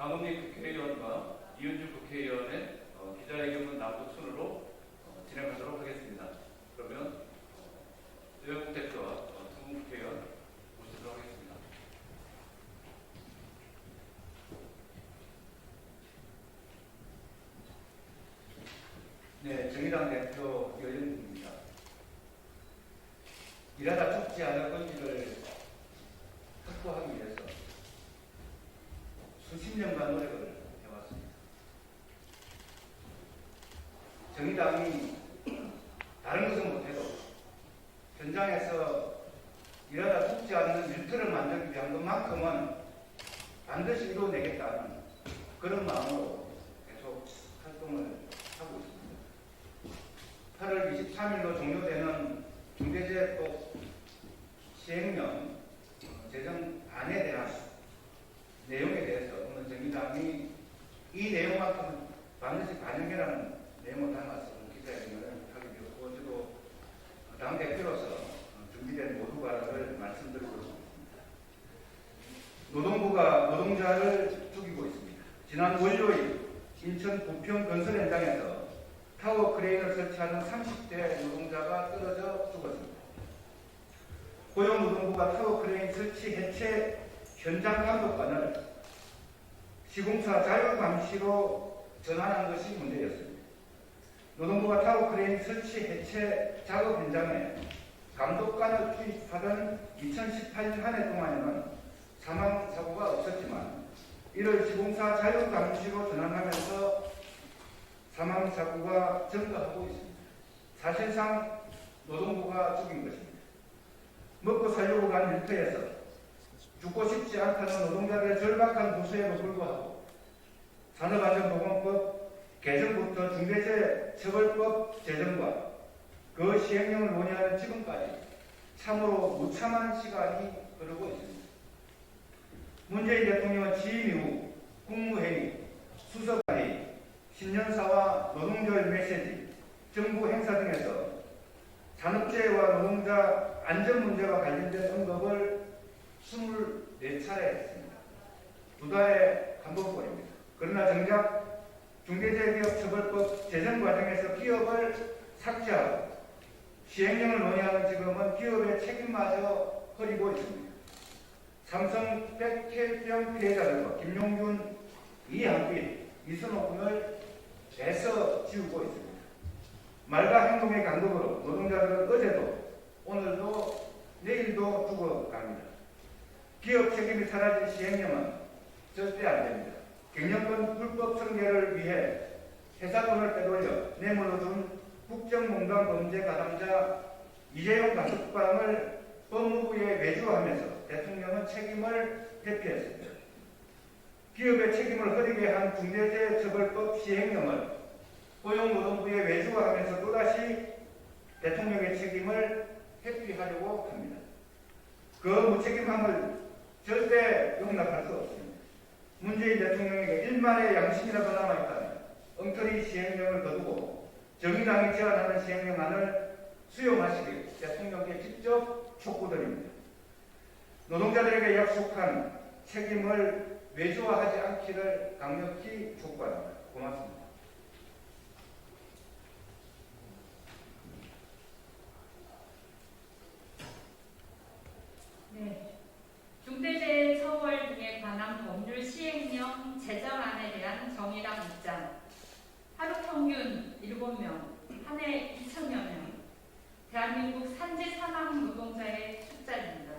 강은미 국회의원과 이은주 국회의원의 기자회견문 납북 순으로 진행하도록 하겠습니다. 그러면 의원국 대표와 두 국회의원 모시도록 하겠습니다. 네, 정의당 대표 여현입니다. 일하다 죽지 않을 건지를 확보하기 위해서 수십 년간 노력을 해왔습니다. 정의당이 다른 것은 못해도 현장에서 일하다 죽지 않는 일터를 만들기 위한 것만큼은 반드시 이루어내겠다는 그런 마음으로 계속 활동을 하고 있습니다. 8월 23일로 종료되는 중대재해법 시행령 제정안에 대한 내용에 대해서 오늘 정의당이 이 내용만큼은 반드시 반영해라는 내용을 담아서 기자회견을 하게 되었고, 저도 당대표로서 준비된 모두 발언을 말씀드리고 있습니다. 노동부가 노동자를 죽이고 있습니다. 지난 월요일 인천 부평 건설 현장에서 타워 크레인을 설치하는 30대 노동자가 떨어져 죽었습니다. 고용노동부가 타워 크레인 설치 해체 현장 감독관을 시공사 자율감시로 전환한 것이 문제였습니다. 노동부가 타워 크레인 설치 해체 작업 현장에 감독관을 투입하던 2018년 한 해 동안에는 사망 사고가 없었지만 이를 시공사 자율감시로 전환하면서 사망 사고가 증가하고 있습니다. 사실상 노동부가 죽인 것입니다. 먹고 살려고 간 일터에서 죽고 싶지 않다는 노동자들의 절박한 부수에도 불구하고 산업안전보건법 개정부터 중대재해처벌법 제정과 그 시행령을 논의하는 지금까지 참으로 무참한 시간이 흐르고 있습니다. 문재인 대통령은 취임 이후 국무회의, 수석회의, 신년사와 노동절 메시지, 정부 행사 등에서 산업재해와 노동자 안전 문제와 관련된 언급을 24차례 했습니다. 두 달에 한 번뿐입니다. 그러나 정작 중대재해기업처벌법 제정 과정에서 기업을 삭제하고 시행령을 논의하는 지금은 기업의 책임마저 흐리고 있습니다. 삼성 백혈병 피해자들과 김용균, 이한빈, 이선호 군을 애써 지우고 있습니다. 말과 행동의 강도로 노동자들은 어제도 오늘도 내일도 죽어갑니다. 기업 책임이 사라진 시행령은 절대 안 됩니다. 경영권 불법 승계를 위해 회사 돈을 빼돌려 뇌물로 준 국정농단 범죄 가담자 이재용 가석방을 법무부에 외주하면서 대통령은 책임을 회피했습니다. 기업의 책임을 흐리게 한 중대재해처벌법 시행령을 고용노동부에 외주하면서 또다시 대통령의 책임을 회피하려고 합니다. 그 무책임함을 절대 용납할 수 없습니다. 문재인 대통령에게 일말의 양심이라도 남아있다면 엉터리 시행령을 거두고 정의당이 제안하는 시행령안을 수용하시길 대통령께 직접 촉구드립니다. 노동자들에게 약속한 책임을 외주화하지 않기를 강력히 촉구합니다. 고맙습니다. 네, 중대재해처벌 등에 관한 법률 시행령 제정안에 대한 정의당 입장. 하루 평균 7명, 한 해 2천여 명. 대한민국 산재 사망 노동자의 숫자입니다.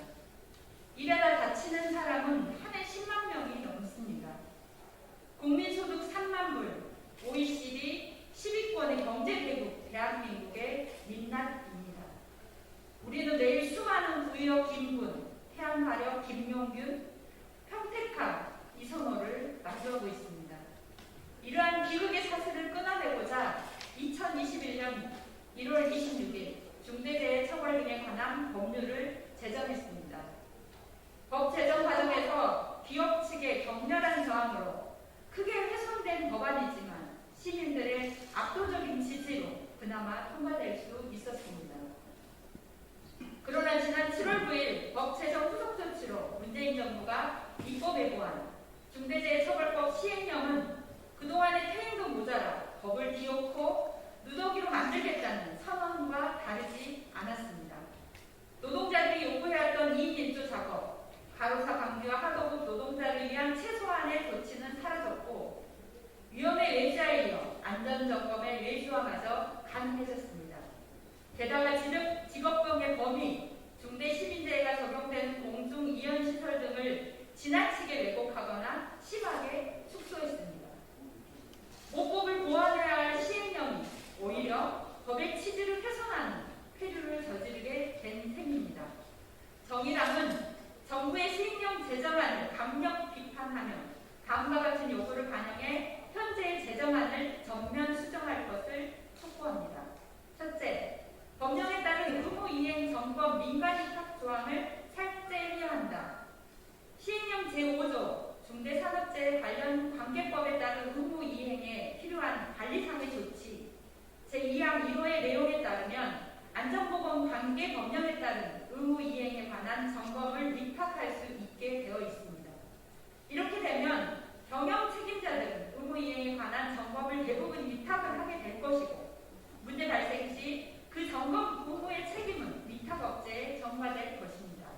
일하다 다치는 사람은 한 해 10만 명이 넘습니다. 국민소득 3만 불, OECD 10위권의 경제대국 대한민국의 민낯입니다. 우리는 내일 수많은 부여 김군, 태양화력 김용균, 평택항 이선호를 마주하고 있습니다. 이러한 비극의 사슬을 끊어내고자 2021년 1월 26일 중대재해처벌 등에 관한 법률을 제정했습니다. 법 제정 과정에서 기업 측의 격렬한 저항으로 크게 훼손된 법안이지만 시민들의 압도적인 지지로 그나마 통과될 수 있었습니다. 그러나 지난 7월 9일 법 제정 후속 조치로 문재인 정부가 입법 예고한 중대재해처벌법 시행령은 그동안의 퇴행도 모자라 법을 기어코 누더기로 만들겠다는 선언과 다르지 않았습니다. 노동자들이 요구해왔던 2인 1조 작업, 가로사 강제와 하도급 노동자를 위한 최소한의 조치는 사라졌고 위험의 외주화에 이어 안전점검의 외주화마저 가능해졌습니다. 게다가 직업병의 범위, 중대시민재해가 적용되는 공중이용시설 등을 지나치게 왜곡하거나 심하게 축소했습니다. 모법을 보완해야 할 시행령이 오히려 법의 취지를 훼손하는 폐류를 저지르게 된 셈입니다. 정의당은 정부의 시행령 제정안을 강력 비판하며 다음과 같은 요구를 반영해 현재의 제정안을 전면 수정할 것을 촉구합니다. 첫째, 법령에 따른 의무이행 점검 민간위탁 조항을 삭제해야 한다. 시행령 제5조 중대산업재해 관련 관계법에 따른 의무이행에 필요한 관리상의 조치 제2항 1호의 내용에 따르면 안전보건 관계 법령에 따른 의무이행에 관한 점검을 위탁할 수 있게 되어 있습니다. 이렇게 되면 경영 책임자들은 의무이행에 관한 점검을 대부분 위탁을 하게 될 것이고 문제 발생 시 그 점검 의무의 책임은 위탁업체에 전가될 것입니다.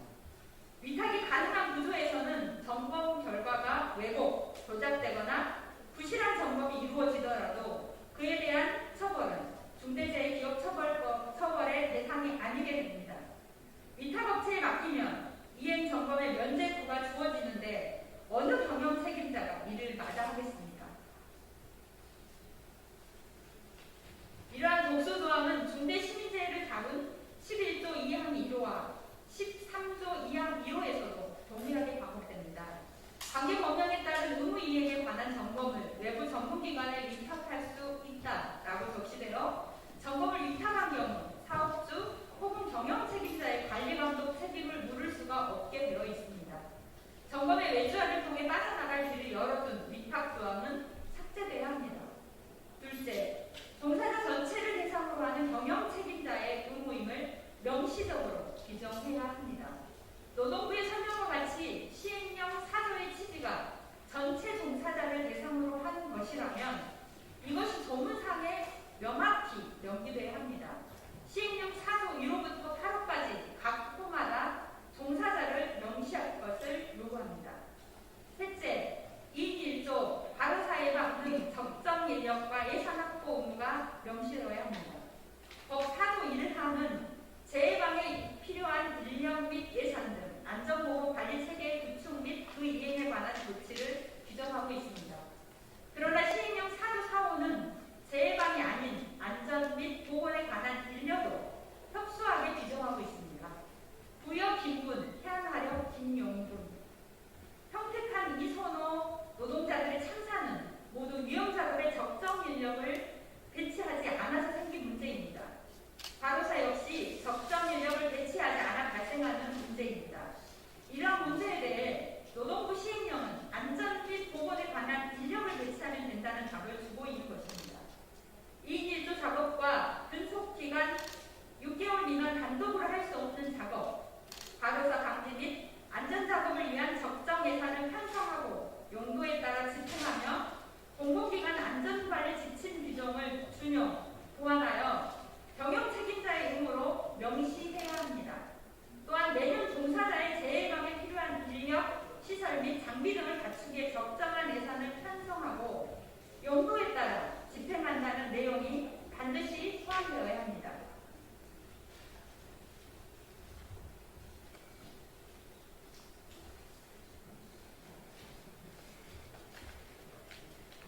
위탁이 가능한 구조에서는 점검 결과가 왜곡, 조작되거나 부실한 점검이 이루어지더라도 그에 대한 처벌은 중대재해기업처벌법 처벌의 대상이 아니게 됩니다. 위탁업체에 맡기면 이행 점검의 면제부가 주어지는데 어느 경영 책임자가 이를 마다하겠습니까? 이러한 독소조항은 중대시민재해를 다룬 11조 2항 1호와 13조 2항 1호에서도 동일하게 반복됩니다. 관계법령에 따른 의무이행에 관한 점검을 외부 전문기관에 위탁할 수 있다라고 적시되어 점검을 위탁한 경우 사업주 혹은 경영책임자의 관리감독 책임을 물을 수가 없게 되어 있습니다. 점검의 외주화를 통해 빠져나갈 길을 열어둔 위탁조항은 삭제돼야 합니다. 둘째, 종사자 전체를 대상으로 하는 경영책임자의 의무임을 명시적으로 규정해야 합니다. 노동부의 설명과 같이 시행령 4조의 취지가 전체 종사자를 대상으로 하는 것이라면 이것이 조문상에 명확히 명기돼야 합니다. 시행령 4조 1호부터 8호까지 각 호마다 종사자를 명시할 것을 요구합니다. 셋째, 2인 1조, 바로사 예방 등 적정 인력과 예산 확보 의무가 명시되어야 합니다. 법 4조 1항은 재해방에 필요한 인력 및 예산 등 안전보호 관리체계 구축 및 그 이행에 관한 조치를 규정하고 있습니다. 그러나 시행령 4조 4호는 재해방이 아닌 안전 및 보건에 관한 인력으로 협소하게 규정하고 있습니다. 부여 김군, 해안하력 김용준, 평택한 이선호 노동자들의 참사는 모두 위험작업에 적정 인력을 배치하지 않아서 생긴 문제입니다. 바로사 역시 적정 인력을 배치하지 않아 발생하는 문제입니다. 이러한 문제에 대해 노동부 시행령은 안전 및 보건에 관한 인력을 배치하면 된다는 답을 주고 있는 것입니다. 2인 1조 작업과 근속기간 6개월 미만 단독으로 할 수 없는 작업, 바로사 방지 및 안전작업을 위한 적정 예산을 편성하고 용도에 따라 집행하며 공공기관 안전관리 지침 규정을 준용, 보완하여 경영 책임자의 의무로 명시해야 합니다. 또한 매년 종사자의 재해방에 필요한 인력, 시설 및 장비 등을 갖추기에 적정한 예산을 편성하고 용도에 따라 집행한다는 내용이 반드시 포함되어야 합니다.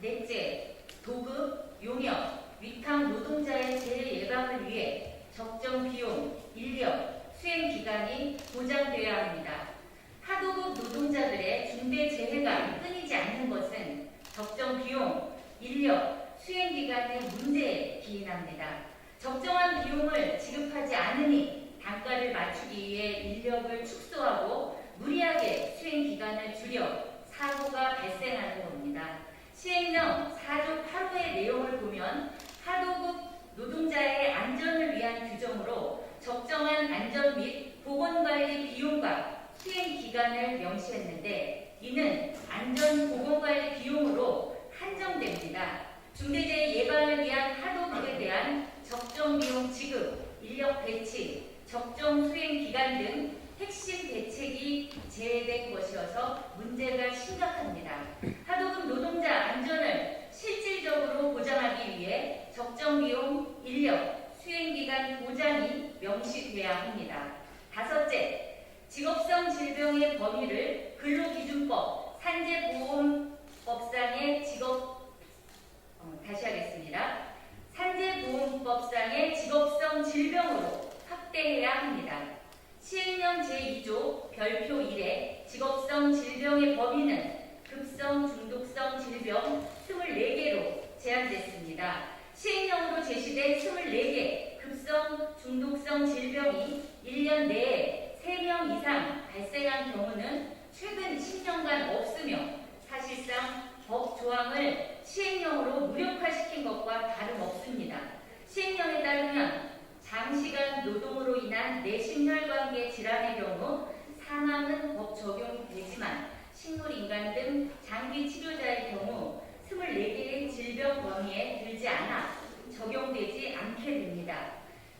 넷째, 도급, 용역, 위탁 노동자의 재해 예방을 위해 적정 비용, 인력, 수행 기간이 보장되어야 합니다. 하도급 노동자들의 중대 재해가 끊이지 않는 것은 적정 비용, 인력, 수행 기간의 문제에 기인합니다. 적정한 비용을 지급하지 않으니 단가를 맞추기 위해 인력을 축소하고 무리하게 수행 기간을 줄여 사고가 발생하는 겁니다. 시행령 4조 8호의 내용을 보면 하도급 노동자의 안전을 위한 규정으로 적정한 안전 및 보건관리 비용과 수행 기간을 명시했는데 이는 안전보건관리 비용으로 한정됩니다. 중대재해 예방을 위한 하도급에 대한 적정 비용 지급, 인력 배치, 적정 수행 기간 등 핵심 대책이 제외된 것이어서 문제가 심각합니다. 하도급 노동자 안전을 실질적으로 보장하기 위해 적정 비용, 인력, 수행기간 보장이 명시돼야 합니다. 다섯째, 직업성 질병의 범위를 근로기준법, 산재보험법상의 산재보험법상의 직업성 질병으로 확대해야 합니다. 시행령 제2조 별표 1의 직업성 질병의 범위는 급성 중독성 질병 24개로 제한됐습니다. 시행령으로 제시된 24개 급성 중독성 질병이 1년 내에 3명 이상 발생한 경우는 최근 10년간 없으며 사실상 법 조항을 시행령으로 무력화시킨 것과 다름없습니다. 시행령에 따르면 장시간 노동으로 인한 내심혈관계 질환의 경우 사망은 법 적용되지만 식물인간 등 장기 치료자의 경우 24개의 질병 범위에 들지 않아 적용되지 않게 됩니다.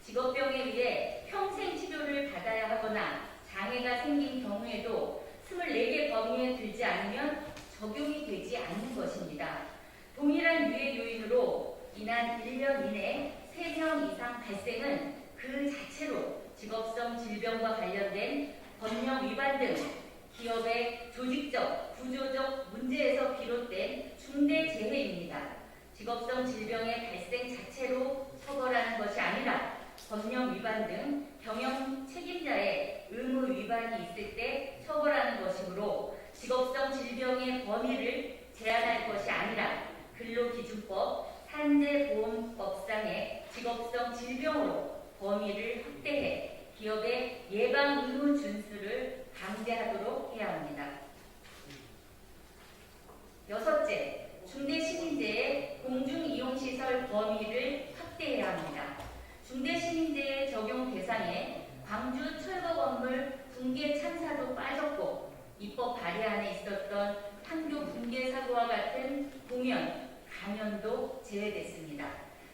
직업병에 의해 평생 치료를 받아야 하거나 장애가 생긴 경우에도 24개 범위에 들지 않으면 적용이 되지 않는 것입니다. 동일한 유해 요인으로 인한 1년 이내 3명 이상 발생은 그 자체로 직업성 질병과 관련된 법령 위반 등 기업의 조직적, 구조적 문제에서 비롯된 중대재해입니다. 직업성 질병의 발생 자체로 처벌하는 것이 아니라 법령 위반 등 경영 책임자의 의무 위반이 있을 때 처벌하는 것이므로 직업성 질병의 범위를 제한할 것이 아니라 근로기준법, 산재보험법상의 직업성 질병으로 범위를 확대해 기업의 예방 의무 준수를 강제하도록 해야 합니다. 여섯째, 중대시민재해 공중이용시설 범위를 확대해야 합니다. 중대시민재해 적용 대상에 광주 철거 건물 붕괴 참사도 빠졌고 입법 발의안에 있었던 판교 붕괴 사고와 같은 공연, 강연도 제외됐습니다.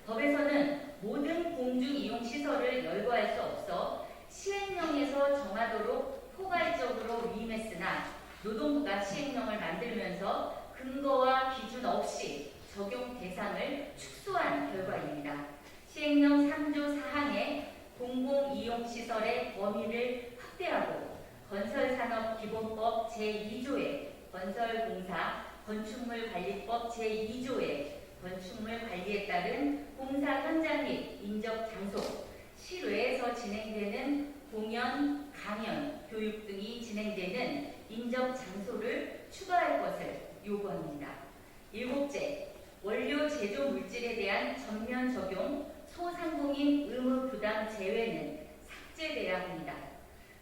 법에서는 모든 공중이용시설을 열거할 수 없어 시행령에서 정하도록 포괄적으로 위임했으나 노동부가 시행령을 만들면서 근거와 기준 없이 적용 대상을 축소한 결과입니다. 시행령 3조 4항의 공공이용시설의 범위를 확대하고 건설산업기본법 제2조의 건설공사 건축물관리법 제2조의 건축물관리에 따른 공사 현장 및 인접 장소, 실외에서 진행되는 공연, 강연, 교육 등이 진행되는 인접 장소를 추가할 것을 요구합니다. 일곱째, 원료 제조 물질에 대한 전면 적용, 소상공인 의무 부담 제외는 삭제돼야 합니다.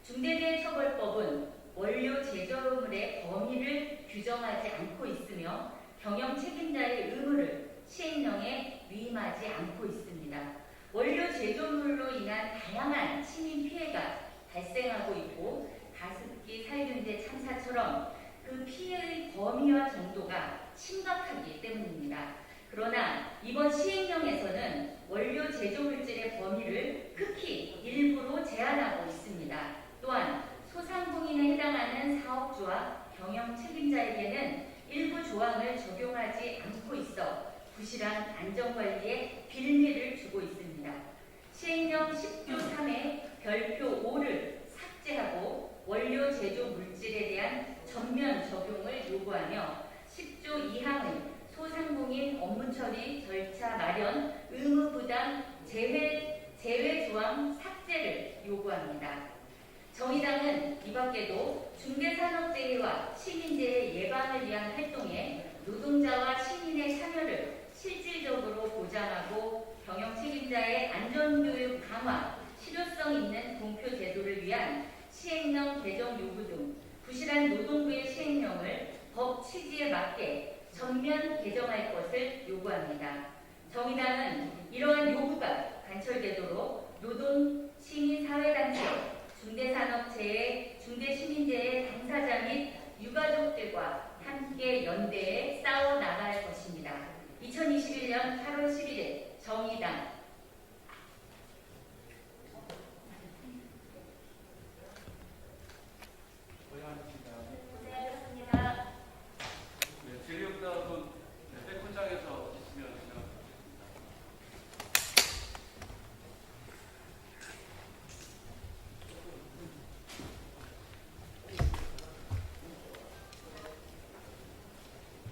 중대재해처벌법은 원료 제조물의 범위를 규정하지 않고 있으며 경영 책임자의 의무를 시행령에 위임하지 않고 있습니다. 원료 제조물로 인한 다양한 시민 피해가 발생하고 있고 가습기 살균제 참사처럼 그 피해의 범위와 정도가 심각하기 때문입니다. 그러나 이번 시행령에서는 원료 제조물질의 범위를 극히 일부로 제한하고 있습니다. 또한 소상공인에 해당하는 사업주와 경영 책임자에게는 일부 조항을 적용하지 않고 있어 부실한 안전관리에 빌미를 주고 있습니다. 시행령 10조 3의 별표 5를 삭제하고 원료 제조 물질에 대한 전면 적용을 요구하며 10조 2항의 소상공인 업무 처리 절차 마련 의무 부담 제외 조항 삭제를 요구합니다. 정의당은 이 밖에도 중대산업재해와 시민재해 예방을 위한 활동에 노동자와 시민의 참여를 실질적으로 보장하고 경영 책임자의 안전교육 강화, 실효성 있는 공표 제도를 위한 시행령 개정 요구 등 부실한 노동부의 시행령을 법 취지에 맞게 전면 개정할 것을 요구합니다. 정의당은 이러한 요구가 관철되도록 노동, 시민, 사회단체, 중대산업재해, 중대시민재해 당사자 및 유가족들과 함께 연대에 싸워 나갈 것입니다. 2021년 8월 11일 정의당